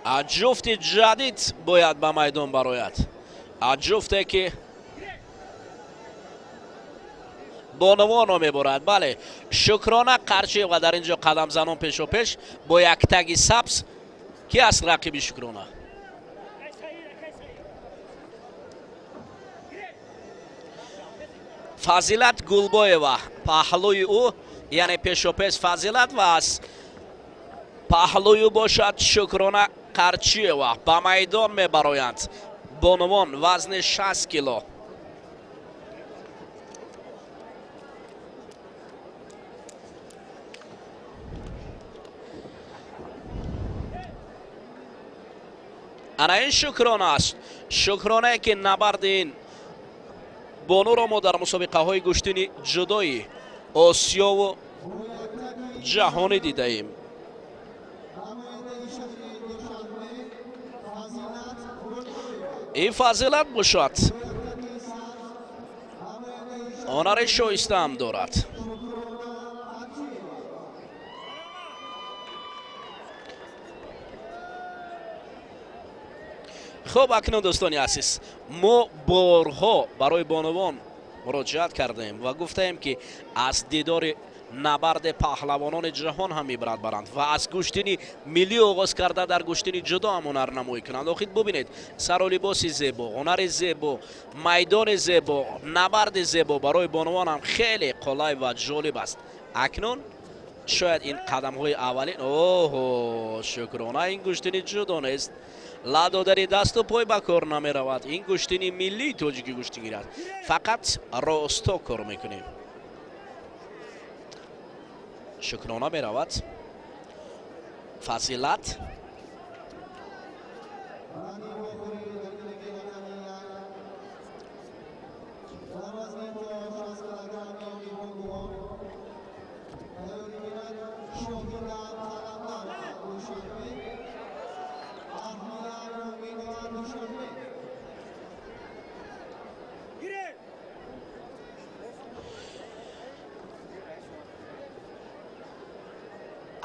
از جفت جدید باید به میدان براید. از جفته که بانوان رو میبرد. بله شکرانه قرچی و در اینجا قدم زنان پیش و پیش با یک تگ سبز. کی است رقیب شکرانه؟ فضیلت گلبایوا پهلوی او، یعنی پیش و پیش فضیلت و از پهلوی او باشد شکرانه قرچیوا. به میدان میبرایند بانوان وزن 60 کیلو. انا این شکرانه است. شکرانه که نبرد این بانو را ما در مسابقه های گشتین جدای آسیا و جهانی دیده ایم. این فضیلت باشد، هنر شایسته هم دارد. خب اکنون دوستان عزیز، ما بارها برای بانوان مراجعت کردیم و گفتیم که از دیدار نبرد پهلوانان جهان هم عبرت برند و از گشتنی ملی آغاز کرده در گشتنی جدا هم هنر نمایی کنند. آخید ببینید سر و لباس زیبا، هنر زیبا، میدان زیبا، نبرد زیبا برای بانوان هم خیلی قلای و جالب است. اکنون شاید این قدم های اولین اوه شکرانه این گشتنی جدا نیست. لادادری دست و پای به کار نمی رود. این گشتنی ملی تاجیکی گشتنی است. فقط راستا کار میکنیم. شکرانه می رود. فضیلت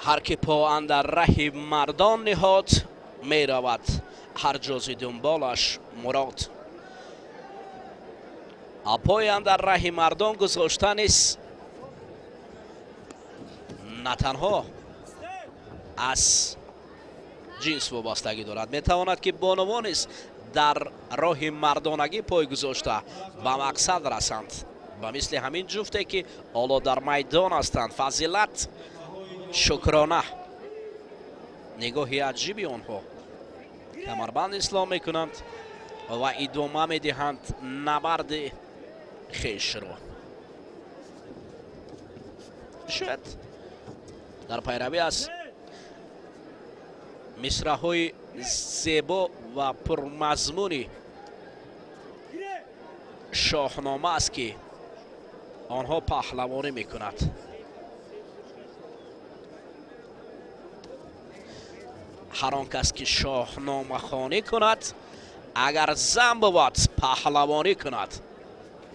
هر که پا اندر ره مردان نهاد می رود هر جز دنبالش مراد. پای اندر ره مردان گذاشتن است نه تنها از جنس وابستگی دارد، می تواند که بانوان است در راه مردانگی پای گذاشته به مقصد رسند. و مثل همین جفته که حالا در میدان هستند. فضیلت، شکرانه، نگاهی عجیبی آنها کمربند اسلام میکنند و ادامه میدهند نبرد خیش را. شاید در پیروی از مصرع‌های زیبا و پرمضمون شاهنامه است که آنها پهلوانی میکند. هر آن کس که شاهنامه خوانی کند اگر زن بود پهلوانی کند.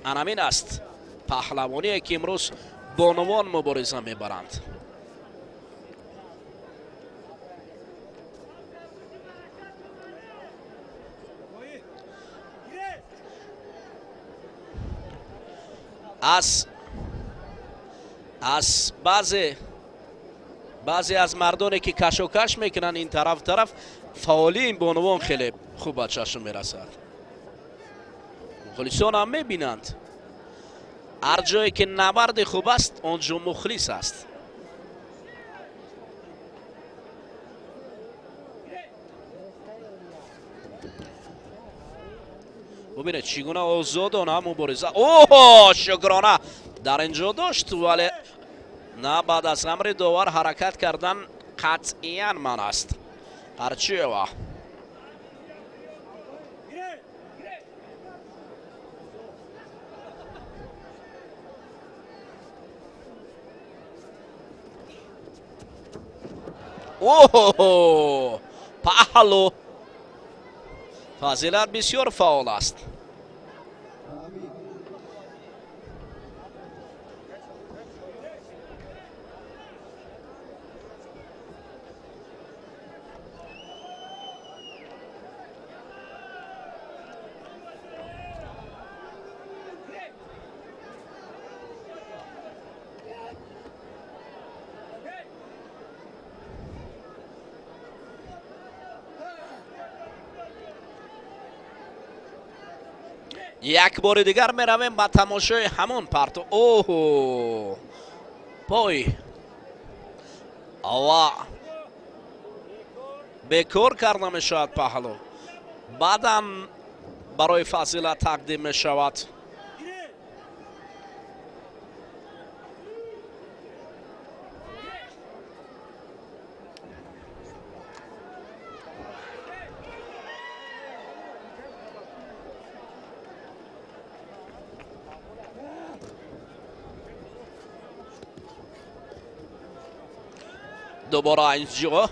همین است پهلوانی که امروز بانوان مبارزه میبرند. از بعضی از مردانی که کش و کش میکنن این طرف فعالی این بانوان خیلی خوب به چشم میرسد. مخلصان هم میبینند هر جایی که نبرد خوب است آنجا مخلص است. ببینید چگونه آزادانه مبارزه. اوه شکرانه در اینجا داشت ولی نه بعد از امر داور حرکت کردن قطعیاً من است. قرچیوا اوه پهلو فضیلت بسیار فعال است. یک بار دیگر میرویم با تماشای همون پرتو. اوه پای و بکار کرده می شود پهلو. بعدم برای فاصله تقدیم می شود. دوباره اینجا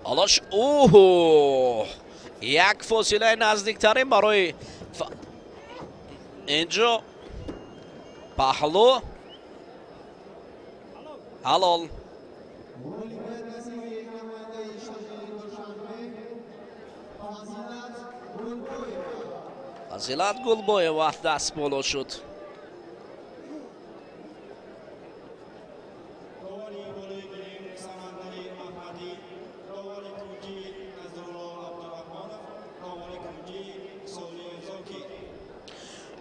حالاش اوه یک فاصله نزدیکترین برای اینجا پهلو حلال فضیلت گلبویه دست بالا شد.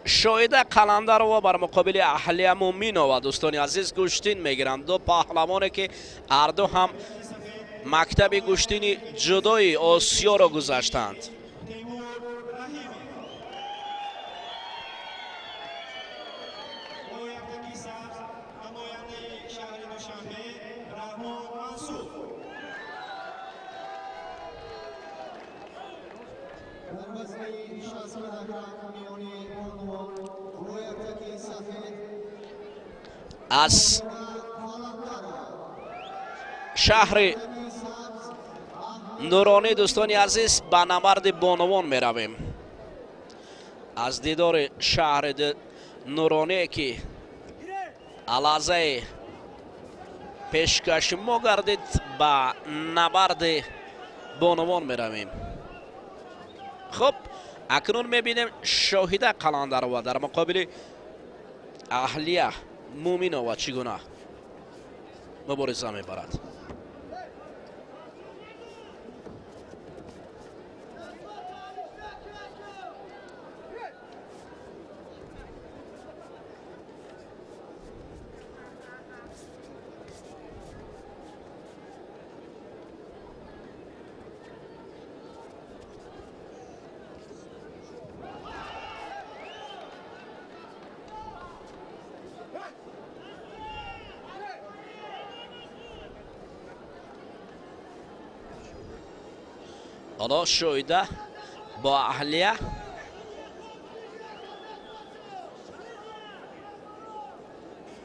شاهده قلندر و بر مقابل اهلیه مومین و دوستان عزیز گوشتین میگیرند. دو پهلوانی که هر دو هم مکتب گوشتین جدای آسیا را گذاشتند. از شهر نورانی دوستان عزیز به نبرد بانوان می رویم. از دیدار شهر نورانی که علازه پیشکش ما گردید به نبرد بانوان می رویم. خب اکنون می بینیم شاهده قلندر و در مقابل اهلیه مومین و چگونه مبارزه می برد. حالا شاهده با اهلیه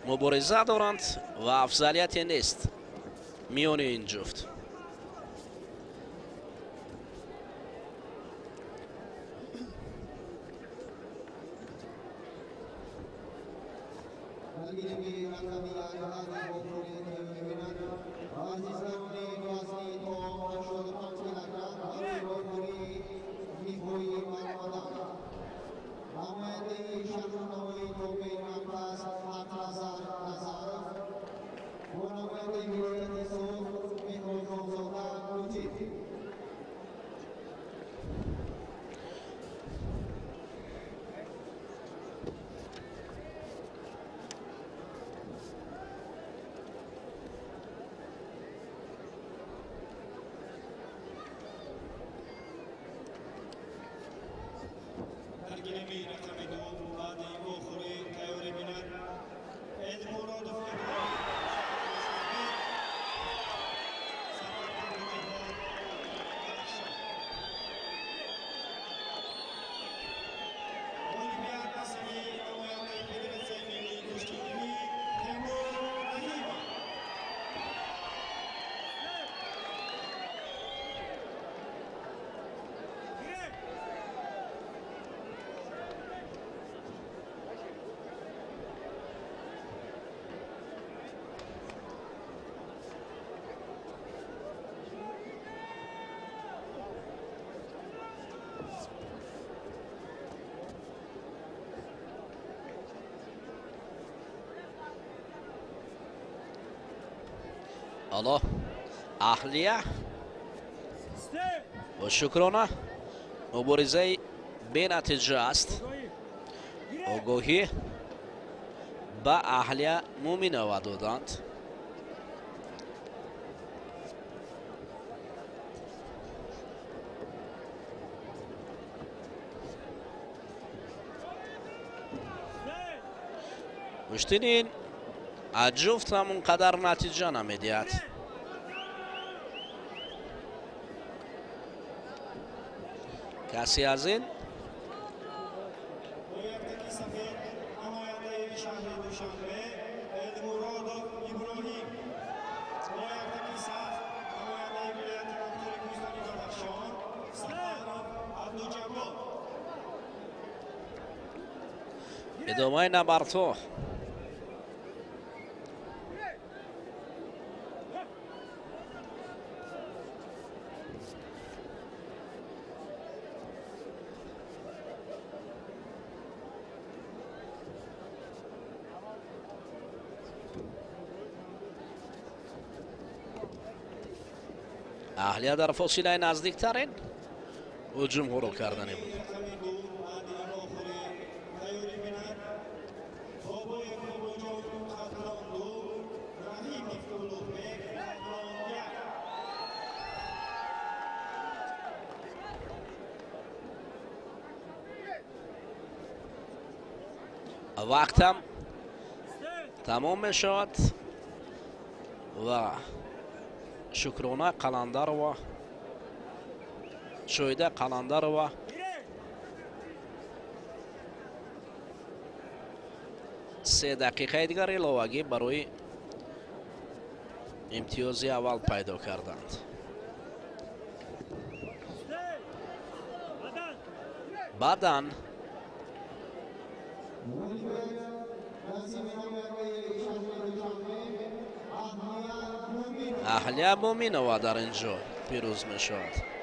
مبارزه دارند و افضلیتی نیست میان این جفت. حالا اهلیه و شکرانه مبارزه به نتیجه است. آگاهی به اهلیه مومینова دادند. مشتینین جفت هم اونقدر نتیجه نمیدید. کسی از این ادامه نبرتو اهلیه در فاصله نزدیک ترین هجوم هرو کردنی بود. وقتم تمام شد و شکرانه قلندر و شویده قلندر و سه دقیقه دیگر علاوگی برای امتیازی اول پیدا کردند. بعداً اهلیه مومینова در اینجا پیروز می شود.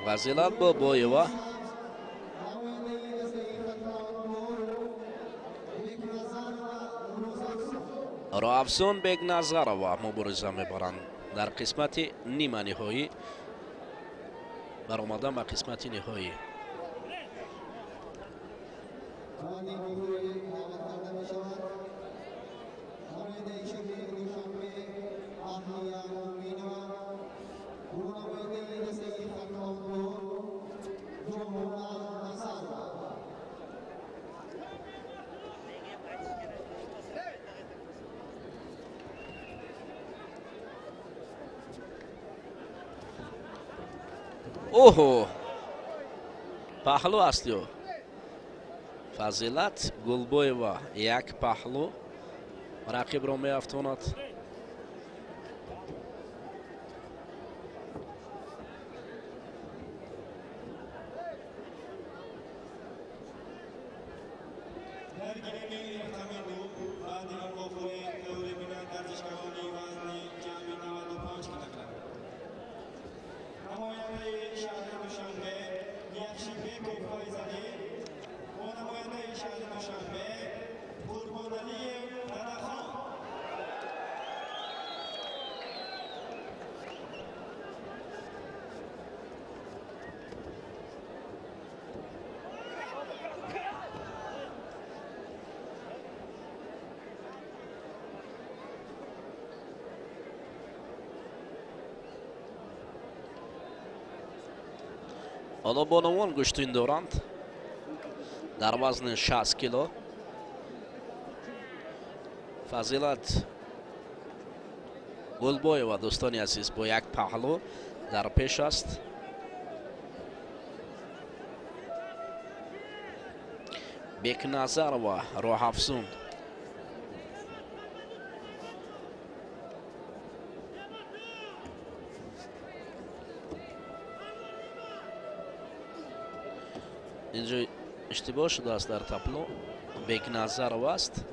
فضیلت بابایوا رافسون بگنظرova مبارزه میبرند در قسمت نیمه نهایی برآمدن به قسمت نهایی. اوه پهلو استیو فضیلت گلبویوا یک پهلو رقیب را میافتاند. حالا بانوان گوشتین دارند در وزن 60 کیلو. فضیلت گلبویوا دوستانی عزیز با یک پهلو در پیش است. بکنظر و راه افزون اینجا اشتباه شده است در تابلو. بکنظر است.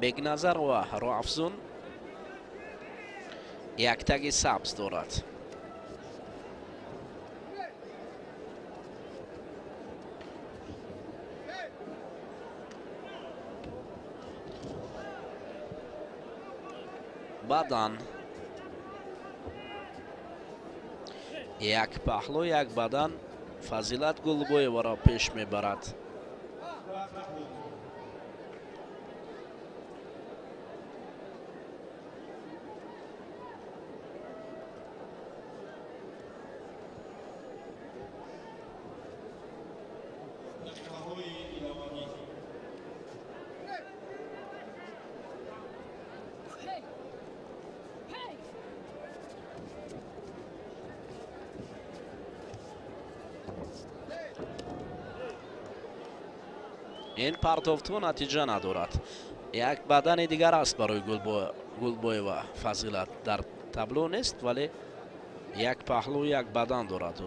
بکنظر و راه افزون یک تگ سبز دارد. بدن یک پهلو یک بدن فضیلت گلبویوا را پیش میبرد. این پرتوفتو نتیجه ندارد. یک بدن دیگر است برای گلبویوا. فضیلت در تابلو نیست ولی یک پهلو یک بدن دارد.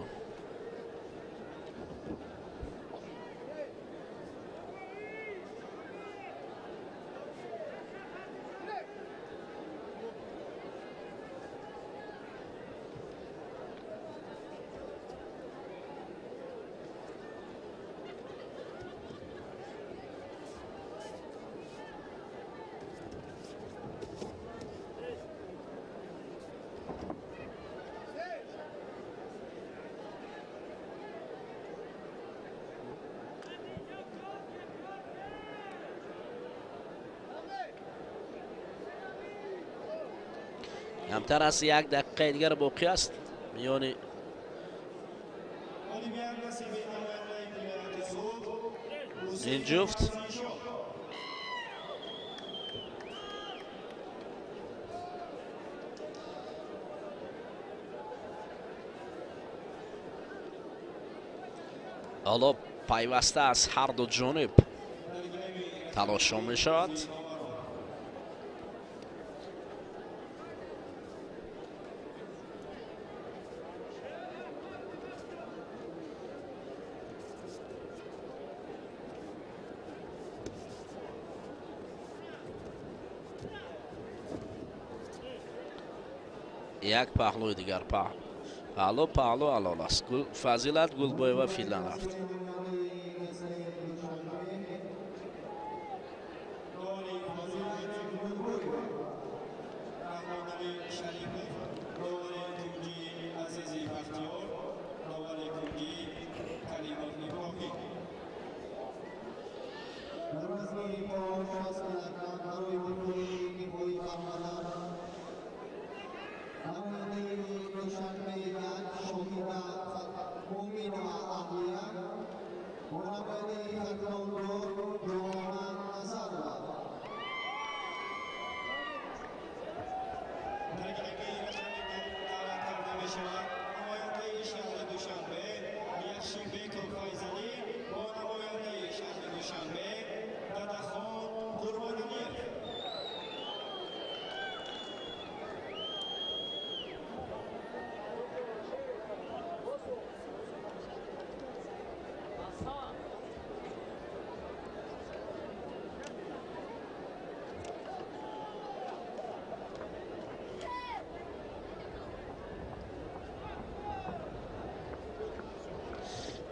کمتر از یک دقیقه دیگر باقی است میان این جفت. حالا پیوسته از هر دو جانب تلاش می شود. یک پهلوی دیگر پهلو علال است. فضیلت گلبویوا فیلان رفت.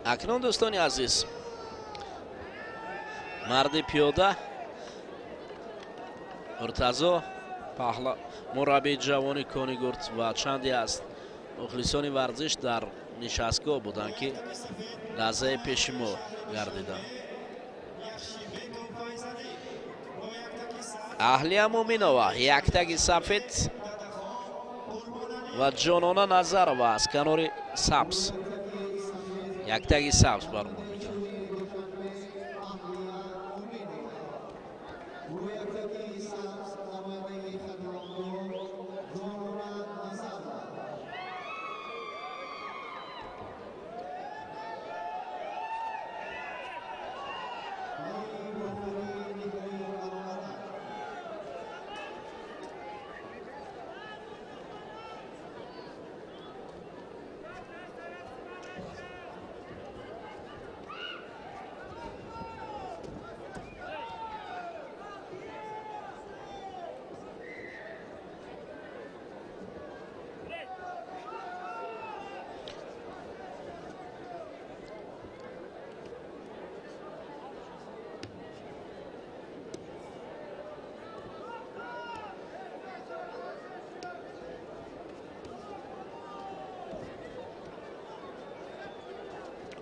اکنون دوستان عزیز مرد پیاده مرتضی مربی جوانی کونیگورت و چندی از مخلصان ورزش در نشستگاه بودند که لحظه پیش ما گردیدند. اهلیه مومینова یک تگ سفید و جانانه نظرова از کنار سبز. яктаги сабз бармон мекунад.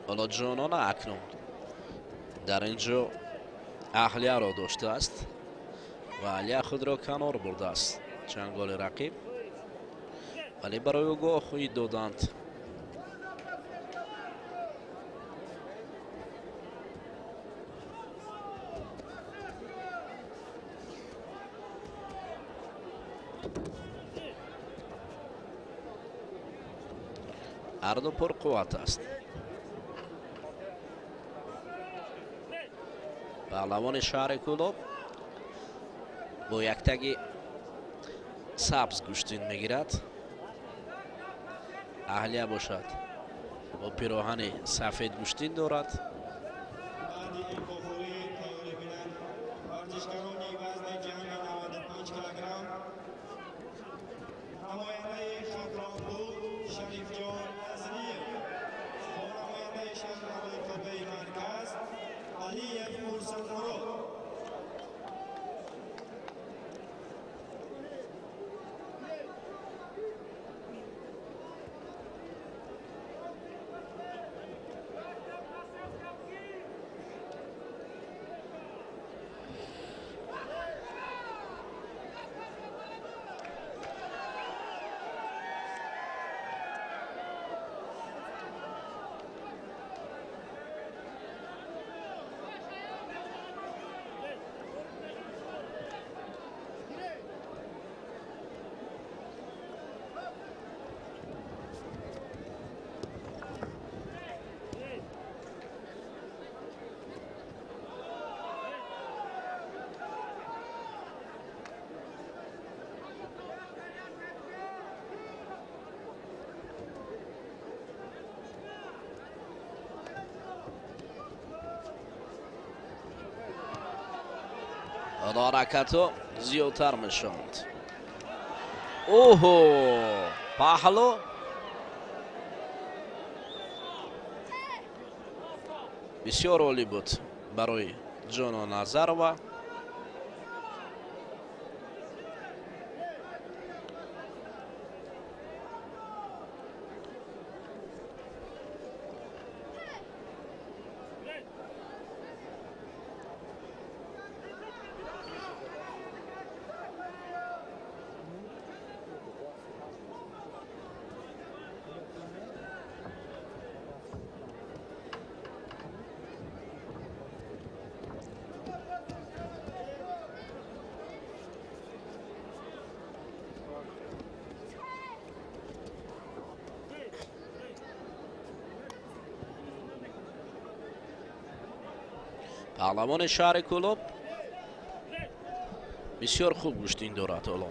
حالا جانان اکنون در اینجا اهلیه را داشته است و اهلیه خود را کنار برده است چنگال رقیب، ولی برای او گاهی دادند. هر دو پر قوت است. پهلوان شهر کلوب با یک تگ سبز گوشتین میگیرد. اهلیه باشد با پیراهن سفید گوشتین دارد. حرکتو زیادتر میشوند. اوهو پهلو بسیار عالی بود برای جان نظرова. پهلوان شهر کلوب بسیار خوب گوشتین دارد. حالا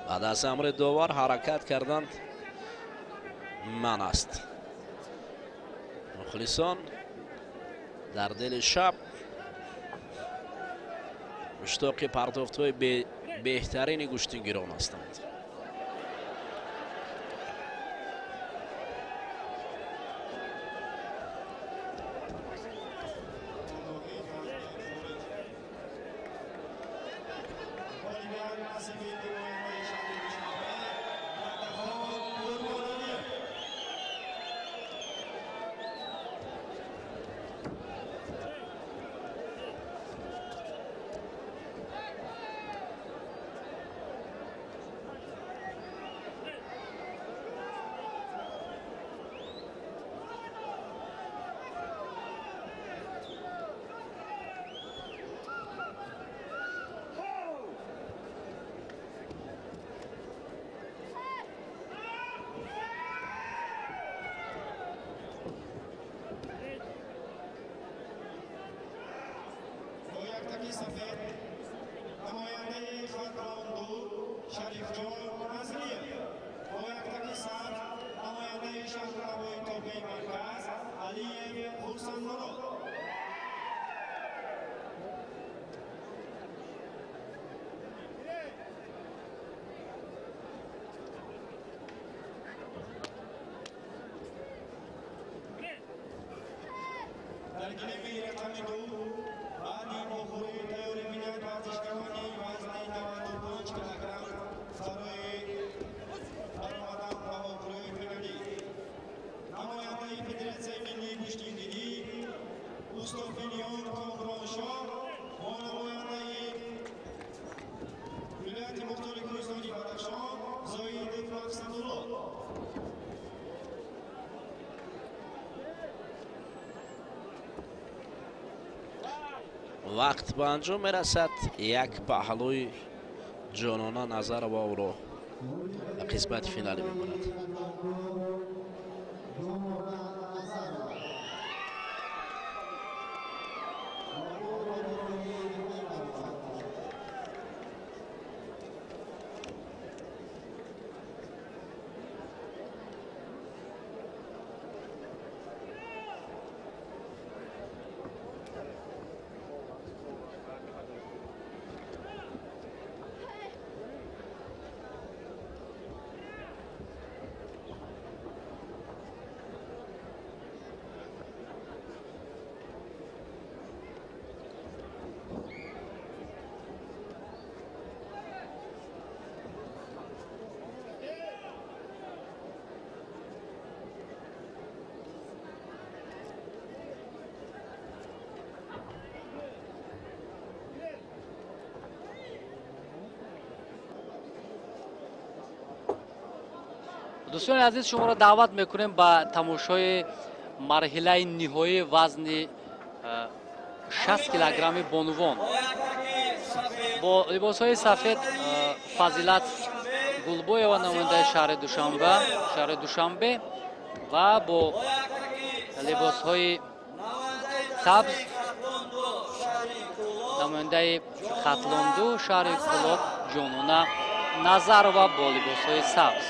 بعد از امر دوبار حرکت کردند من است. مخلصان در دل شب مشتاق پرتافت های بهترین گوشتینگیران هستند. وقت به انجام میرسد. یک پهلوی جانانه نظر و او را قسمت فینالی میبرد. دوستان عزیز شما را دعوت میکنیم به تماشای مرحله نهایی وزن 60 کیلوگرم بانوان با لباس های سفید. فضیلت گلبویeva نماینده شهر دوشنبه و با لباس های سبز نماینده خطلاندو شهر کلاب جانانه نظرова با لباس های سبز.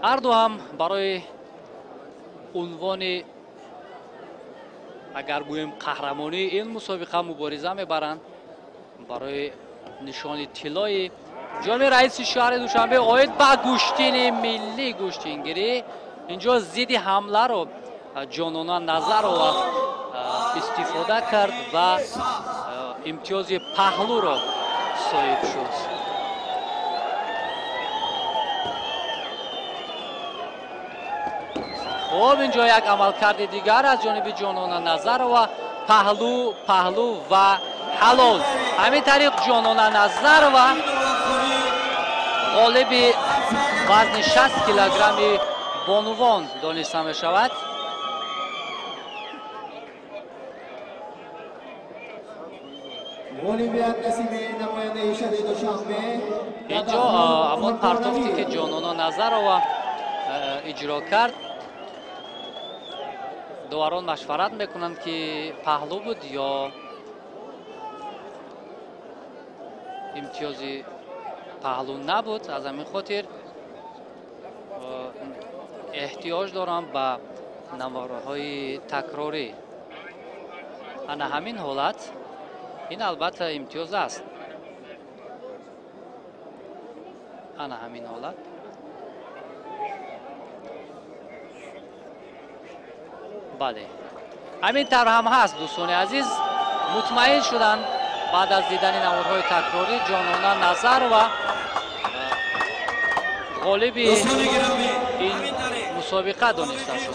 هر دو هم برای عنوان اگر گویم قهرمانی این مسابقه مبارزه میبرند. برای نشان طلای جناب رئیس شهر دوشنبه آید به گوشتین ملی گوشتینگیری اینجا ضد حمله رو جانانه نظرова استفاده کرد و امتیاز پهلو را صاحب شد. خب اینجا یک عملکرد دیگر از جانب جانانه نظرова پهلو و حلال. همین طریق جانانه نظرова غالب وزن 60 کیلوگرم بانوان دانسته می شود. اینجا اما پرتافتی که جانانه نظرова اجرا کرد دوران مشورت میکنند که پهلو بود یا امتیاز پهلو نبود. از همین خاطر احتیاج دارم به نمره های تکراری. انا همین حالت این البته امتیاز است. انا همین حالت بله همین طرح هم هست. دوستان عزیز مطمئن شدن بعد از دیدن نمودهای تکراری جانانه نظرova غالب این مسابقه دانسته شد.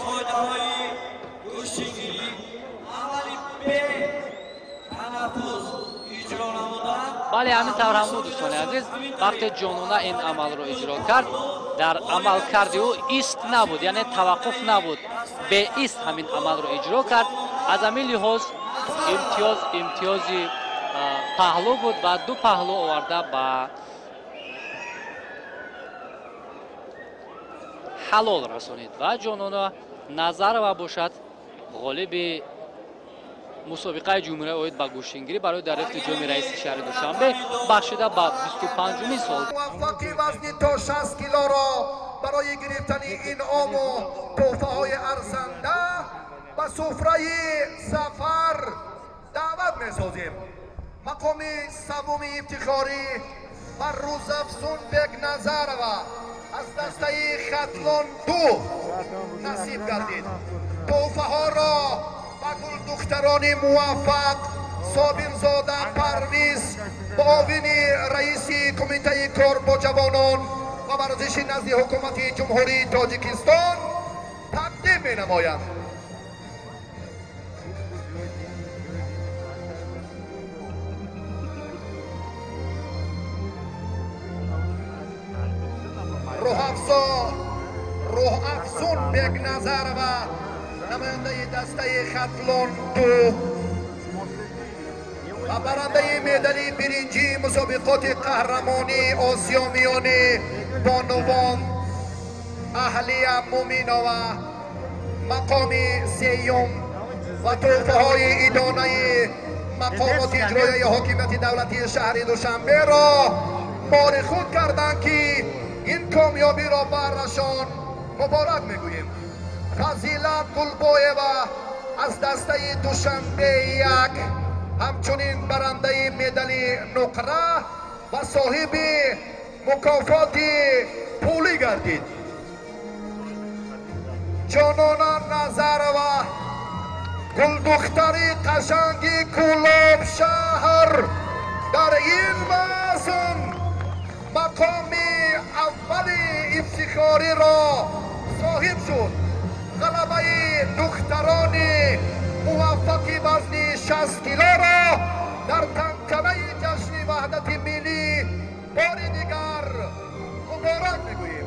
بله همین طور هم بود. دوستان عزیز وقتی جانانه این عمل رو اجرا کرد در عمل کردی او ایست نبود، یعنی توقف نبود، به ایست همین عمل رو اجرا کرد. از همین لحاظ امتیازی پهلو بود و دو پهلو آورده به حلال رسانید و جانانه نظرova باشد غالب مسابقه جمهوری آید به گوشتینگیری برای دریافت جام رئیس شهر دوشنبه بخشیده به 25مین سال. موفقی وزن تا 60 کیلو را برای گرفتن این عام و تحفه های ارزنده به سفره سفر دعوت می‌سازیم. مقام سوم افتخاری بر روزافزون بگ نظرova از دسته خطلون 2 نصیب گردید. تحفه ها را به گل دختران موفق صابر زاده پرویز معاون رئیس کمیته کار با جوانان و ورزش نزد حکومت جمهوری تاجیکستان تقدیم می نمایند. روح افزون بیگ نظر و نماینده دسته خطلون 2 و برنده مدال برنجی مسابقات قهرمانی آسیا میان بانوان اهلی مومینا و مقام سیوم و تحفه های ادانه مقامات اجرایی حاکمیت دولتی شهر دوشنبه را مال خود کردند که این کامیابی را برشان مبارک میگوییم. فضیلت گلبویه و از دسته دوشنبه 1 همچنین برنده مدال نقره و صاحب مکافات پولی گردید. جانان نظر و گلدختری قشنگی کلاب شهر در این موسم مقام اول افتخاری را صاحب شد. غلبه دختران موفقی وزن 60 کیلو را در تنکنه جشن وحدت ملی بار دیگر مبارک میگوییم.